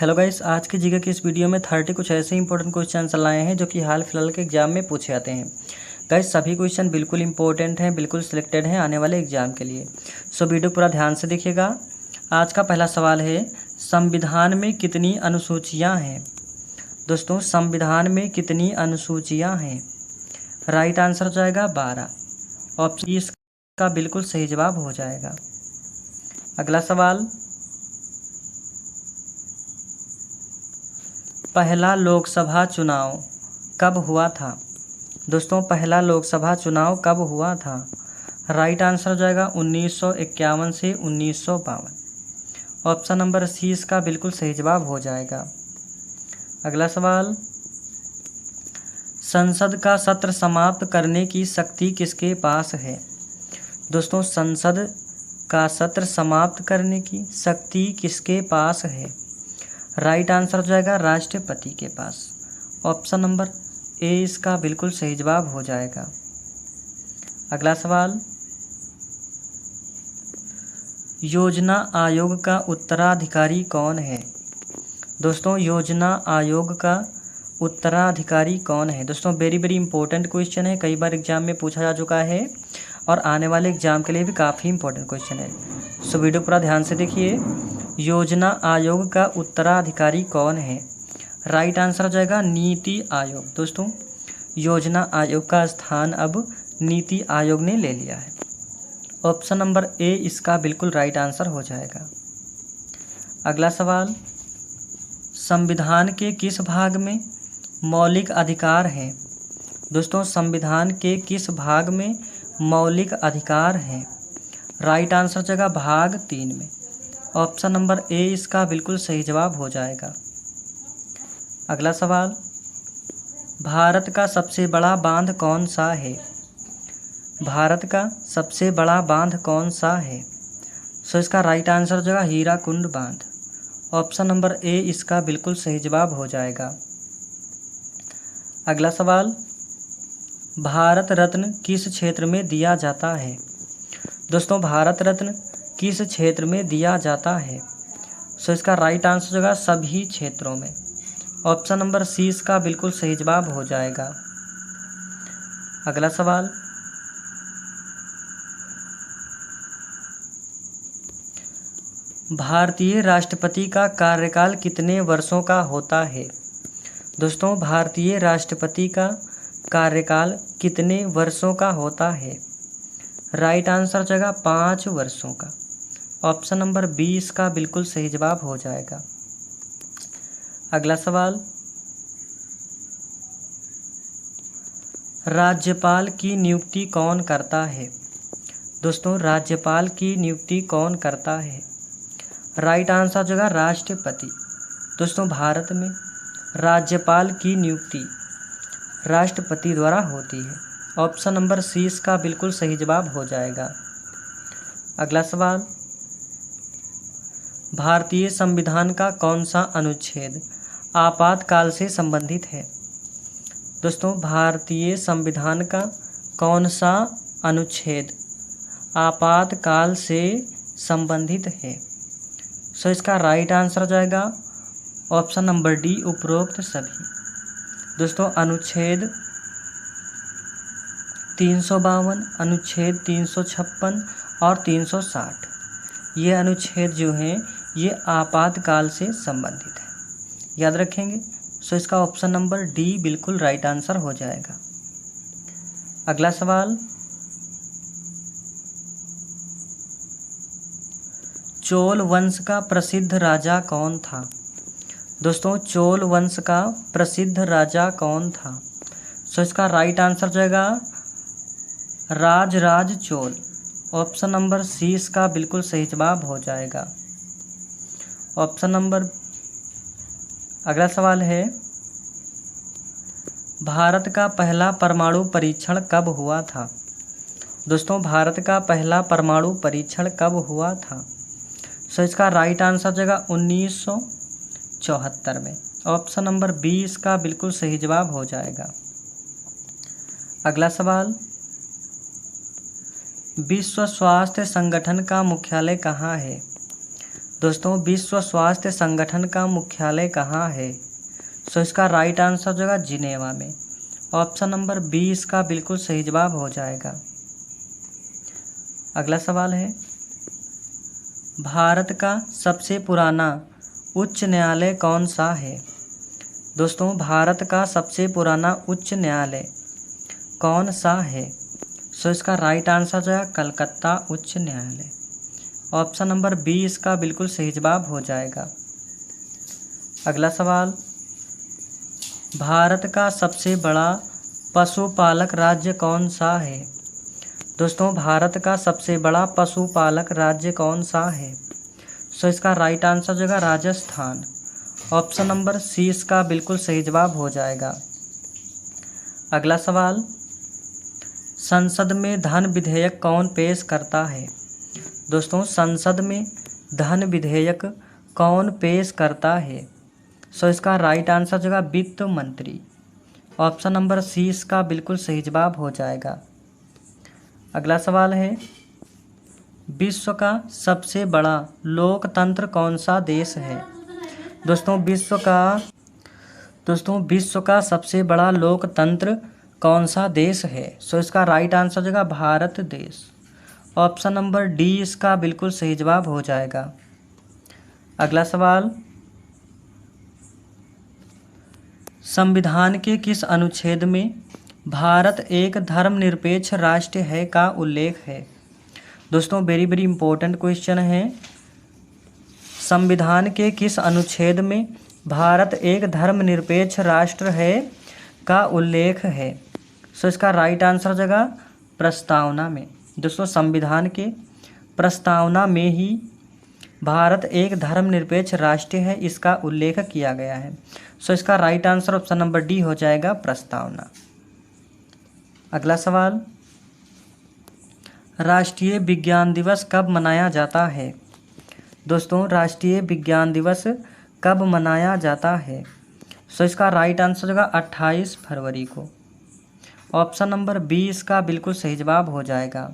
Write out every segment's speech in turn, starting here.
Hello guys, आज की GK की इस वीडियो में 30 कुछ ऐसे इंपॉर्टेंट क्वेश्चन लाए हैं जो कि हाल फिलहाल के एग्जाम में पूछे जाते हैं। गाइस, सभी क्वेश्चन बिल्कुल इंपॉर्टेंट हैं, बिल्कुल सिलेक्टेड हैं आने वाले एग्जाम के लिए। सो वीडियो पूरा ध्यान से देखिएगा। आज का पहला सवाल है, संविधान में कितनी अनुसूचियाँ हैं? दोस्तों, संविधान में कितनी अनुसूचियाँ हैं? राइट आंसर हो जाएगा 12। ऑप्शन इसका बिल्कुल सही जवाब हो जाएगा। अगला सवाल, पहला लोकसभा चुनाव कब हुआ था? दोस्तों, पहला लोकसभा चुनाव कब हुआ था? राइट आंसर हो जाएगा 1951 से 1952। ऑप्शन नंबर सी इसका बिल्कुल सही जवाब हो जाएगा। अगला सवाल, संसद का सत्र समाप्त करने की शक्ति किसके पास है? दोस्तों, संसद का सत्र समाप्त करने की शक्ति किसके पास है? राइट आंसर हो जाएगा राष्ट्रपति के पास। ऑप्शन नंबर ए इसका बिल्कुल सही जवाब हो जाएगा। अगला सवाल, योजना आयोग का उत्तराधिकारी कौन है? दोस्तों, योजना आयोग का उत्तराधिकारी कौन है? दोस्तों, वेरी वेरी इंपॉर्टेंट क्वेश्चन है, कई बार एग्जाम में पूछा जा चुका है और आने वाले एग्जाम के लिए भी काफ़ी इंपॉर्टेंट क्वेश्चन है। सो वीडियो पूरा ध्यान से देखिए। योजना आयोग का उत्तराधिकारी कौन है? राइट आंसर हो जाएगा नीति आयोग। दोस्तों, योजना आयोग का स्थान अब नीति आयोग ने ले लिया है। ऑप्शन नंबर ए इसका बिल्कुल राइट आंसर हो जाएगा। अगला सवाल, संविधान के किस भाग में मौलिक अधिकार हैं? दोस्तों, संविधान के किस भाग में मौलिक अधिकार हैं? राइट आंसर हो जाएगा भाग 3 में। ऑप्शन नंबर ए इसका बिल्कुल सही जवाब हो जाएगा। अगला सवाल, भारत का सबसे बड़ा बांध कौन सा है? भारत का सबसे बड़ा बांध कौन सा है? सो इसका राइट आंसर हो जाएगा हीराकुंड बांध। ऑप्शन नंबर ए इसका बिल्कुल सही जवाब हो जाएगा। अगला सवाल, भारत रत्न किस क्षेत्र में दिया जाता है? दोस्तों, भारत रत्न किस क्षेत्र में दिया जाता है? सो इसका राइट आंसर हो जाएगा सभी क्षेत्रों में। ऑप्शन नंबर सी इसका बिल्कुल सही जवाब हो जाएगा। अगला सवाल, भारतीय राष्ट्रपति का कार्यकाल कितने वर्षों का होता है? दोस्तों, भारतीय राष्ट्रपति का कार्यकाल कितने वर्षों का होता है? राइट आंसर हो जाएगा 5 वर्षों का। ऑप्शन नंबर बी इसका बिल्कुल सही जवाब हो जाएगा। अगला सवाल, राज्यपाल की नियुक्ति कौन करता है? दोस्तों, राज्यपाल की नियुक्ति कौन करता है? राइट आंसर हो जाएगा राष्ट्रपति। दोस्तों, भारत में राज्यपाल की नियुक्ति राष्ट्रपति द्वारा होती है। ऑप्शन नंबर सी इसका बिल्कुल सही जवाब हो जाएगा। अगला सवाल, भारतीय संविधान का कौन सा अनुच्छेद आपातकाल से संबंधित है? दोस्तों, भारतीय संविधान का कौन सा अनुच्छेद आपातकाल से संबंधित है? सो इसका राइट आंसर हो जाएगा ऑप्शन नंबर डी उपरोक्त सभी। दोस्तों, अनुच्छेद 352, अनुच्छेद 356 और 360 ये अनुच्छेद जो हैं ये आपातकाल से संबंधित है, याद रखेंगे। सो इसका ऑप्शन नंबर डी बिल्कुल राइट आंसर हो जाएगा। अगला सवाल, चोल वंश का प्रसिद्ध राजा कौन था? दोस्तों, चोल वंश का प्रसिद्ध राजा कौन था? सो इसका राइट आंसर हो जाएगा Rajaraja Chola. Option number C इसका बिल्कुल सही जवाब हो जाएगा। ऑप्शन नंबर अगला सवाल है, भारत का पहला परमाणु परीक्षण कब हुआ था? दोस्तों, भारत का पहला परमाणु परीक्षण कब हुआ था? सो इसका राइट आंसर हो जाएगा 1974 में। ऑप्शन नंबर बी इसका बिल्कुल सही जवाब हो जाएगा। अगला सवाल, विश्व स्वास्थ्य संगठन का मुख्यालय कहाँ है? दोस्तों विश्व स्वास्थ्य संगठन का मुख्यालय कहाँ है? सो इसका राइट आंसर जो है जिनेवा में। ऑप्शन नंबर बी इसका बिल्कुल सही जवाब हो जाएगा। अगला सवाल है, भारत का सबसे पुराना उच्च न्यायालय कौन सा है? दोस्तों भारत का सबसे पुराना उच्च न्यायालय कौन सा है? सो इसका राइट आंसर जो है कलकत्ता उच्च न्यायालय। ऑप्शन नंबर बी इसका बिल्कुल सही जवाब हो जाएगा। अगला सवाल, भारत का सबसे बड़ा पशुपालक राज्य कौन सा है? दोस्तों भारत का सबसे बड़ा पशुपालक राज्य कौन सा है? सो इसका राइट आंसर जो है राजस्थान। ऑप्शन नंबर सी इसका बिल्कुल सही जवाब हो जाएगा। अगला सवाल, संसद में धन विधेयक कौन पेश करता है? दोस्तों संसद में धन विधेयक कौन पेश करता है? सो इसका राइट आंसर जो है वित्त मंत्री। ऑप्शन नंबर सी इसका बिल्कुल सही जवाब हो जाएगा। अगला सवाल है, विश्व का सबसे बड़ा लोकतंत्र कौन सा देश है? दोस्तों विश्व का सबसे बड़ा लोकतंत्र कौन सा देश है? सो इसका राइट आंसर जो है भारत देश। ऑप्शन नंबर डी इसका बिल्कुल सही जवाब हो जाएगा। अगला सवाल, संविधान के किस अनुच्छेद में भारत एक धर्मनिरपेक्ष राष्ट्र है का उल्लेख है? दोस्तों वेरी वेरी इंपॉर्टेंट क्वेश्चन है। संविधान के किस अनुच्छेद में भारत एक धर्मनिरपेक्ष राष्ट्र है का उल्लेख है? सो इसका राइट आंसर जगह प्रस्तावना में। दोस्तों संविधान के प्रस्तावना में ही भारत एक धर्मनिरपेक्ष राष्ट्र है इसका उल्लेख किया गया है। सो इसका right answer option number D हो जाएगा प्रस्तावना। अगला सवाल, राष्ट्रीय विज्ञान दिवस कब मनाया जाता है? दोस्तों राष्ट्रीय विज्ञान दिवस कब मनाया जाता है? सो इसका राइट आंसर होगा 28 फरवरी को। ऑप्शन नंबर बी इसका बिल्कुल सही जवाब हो जाएगा।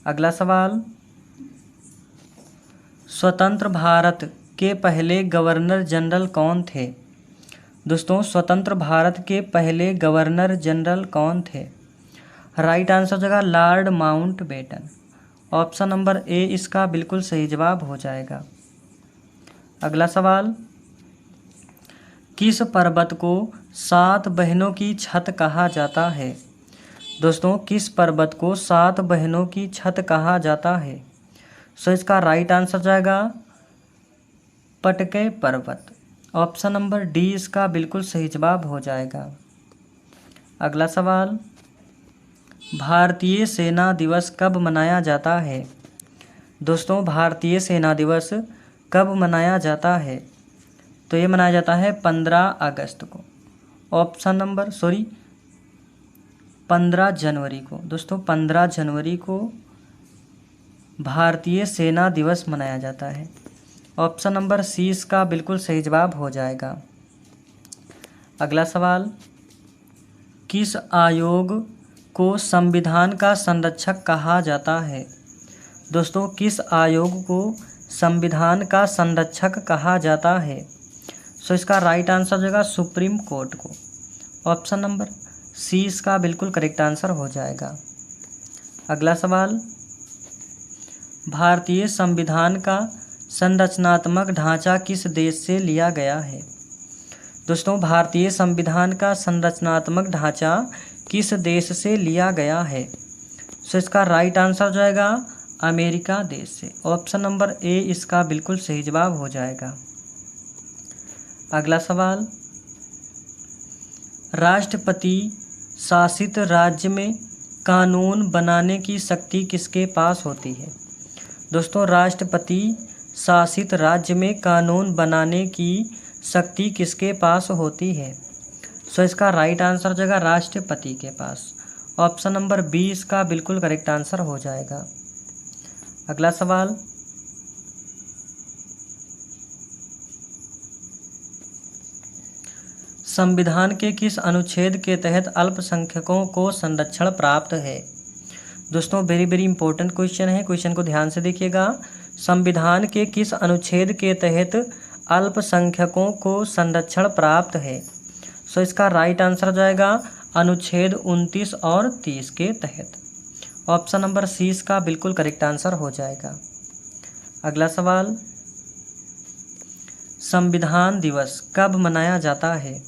अगला सवाल, स्वतंत्र भारत के पहले गवर्नर जनरल कौन थे? दोस्तों स्वतंत्र भारत के पहले गवर्नर जनरल कौन थे? राइट आंसर जगह Lord Mountbatten. Option number A इसका बिल्कुल सही जवाब हो जाएगा। अगला सवाल, किस पर्वत को 7 बहनों की छत कहा जाता है? दोस्तों किस पर्वत को 7 बहनों की छत कहा जाता है? सो इसका राइट आंसर जाएगा पटके पर्वत। ऑप्शन नंबर डी इसका बिल्कुल सही जवाब हो जाएगा। अगला सवाल, भारतीय सेना दिवस कब मनाया जाता है? दोस्तों भारतीय सेना दिवस कब मनाया जाता है? तो ये मनाया जाता है 15 अगस्त को। 15 जनवरी को। दोस्तों 15 जनवरी को भारतीय सेना दिवस मनाया जाता है। ऑप्शन नंबर सी इसका बिल्कुल सही जवाब हो जाएगा। अगला सवाल, किस आयोग को संविधान का संरक्षक कहा जाता है? दोस्तों किस आयोग को संविधान का संरक्षक कहा जाता है? सो इसका राइट आंसर हो जाएगा सुप्रीम कोर्ट को। ऑप्शन नंबर सी इसका बिल्कुल करेक्ट आंसर हो जाएगा। अगला सवाल, भारतीय संविधान का संरचनात्मक ढांचा किस देश से लिया गया है? दोस्तों भारतीय संविधान का संरचनात्मक ढांचा किस देश से लिया गया है? सो इसका राइट आंसर हो जाएगा अमेरिका देश से। ऑप्शन नंबर ए इसका बिल्कुल सही जवाब हो जाएगा। अगला सवाल, राष्ट्रपति शासित राज्य में कानून बनाने की शक्ति किसके पास होती है? दोस्तों राष्ट्रपति शासित राज्य में कानून बनाने की शक्ति किसके पास होती है? सो इसका राइट आंसर हो जाएगा राष्ट्रपति के पास। ऑप्शन नंबर बी इसका बिल्कुल करेक्ट आंसर हो जाएगा। अगला सवाल, संविधान के किस अनुच्छेद के तहत अल्पसंख्यकों को संरक्षण प्राप्त है? दोस्तों वेरी वेरी इंपॉर्टेंट क्वेश्चन है, क्वेश्चन को ध्यान से देखिएगा। संविधान के किस अनुच्छेद के तहत अल्पसंख्यकों को संरक्षण प्राप्त है? सो इसका राइट आंसर हो जाएगा अनुच्छेद 29 और 30 के तहत। ऑप्शन नंबर सी इसका बिल्कुल करेक्ट आंसर हो जाएगा। अगला सवाल, संविधान दिवस कब मनाया जाता है?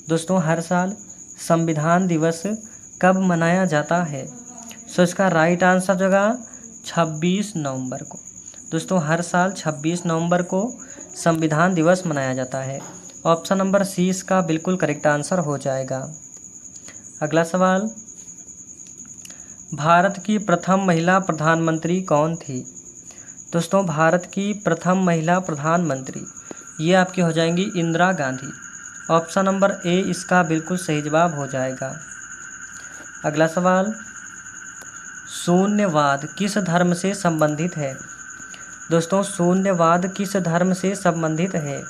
दोस्तों हर साल संविधान दिवस कब मनाया जाता है? सो इसका राइट आंसर जो होगा 26 नवंबर को। दोस्तों हर साल 26 नवंबर को संविधान दिवस मनाया जाता है। ऑप्शन नंबर सी इसका बिल्कुल करेक्ट आंसर हो जाएगा। अगला सवाल, भारत की प्रथम महिला प्रधानमंत्री कौन थी? दोस्तों भारत की प्रथम महिला प्रधानमंत्री ये आपकी हो जाएंगी Indira Gandhi. Option number A इसका बिल्कुल सही जवाब हो जाएगा। अगला सवाल, शून्यवाद किस धर्म से संबंधित है? दोस्तों शून्यवाद किस धर्म से संबंधित है?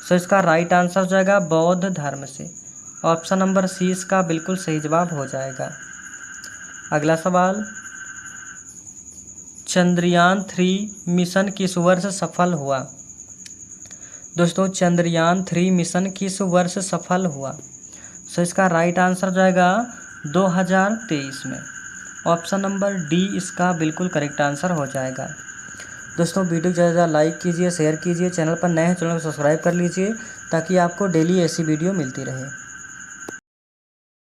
सो इसका राइट आंसर हो जाएगा बौद्ध धर्म से। ऑप्शन नंबर सी इसका बिल्कुल सही जवाब हो जाएगा। अगला सवाल, चंद्रयान 3 मिशन किस वर्ष सफल हुआ? दोस्तों चंद्रयान 3 मिशन किस वर्ष सफल हुआ? सो इसका राइट आंसर हो जाएगा 2023 में। ऑप्शन नंबर डी इसका बिल्कुल करेक्ट आंसर हो जाएगा। दोस्तों वीडियो को ज़्यादा लाइक कीजिए, शेयर कीजिए, चैनल पर नए हैं चैनल को सब्सक्राइब कर लीजिए ताकि आपको डेली ऐसी वीडियो मिलती रहे।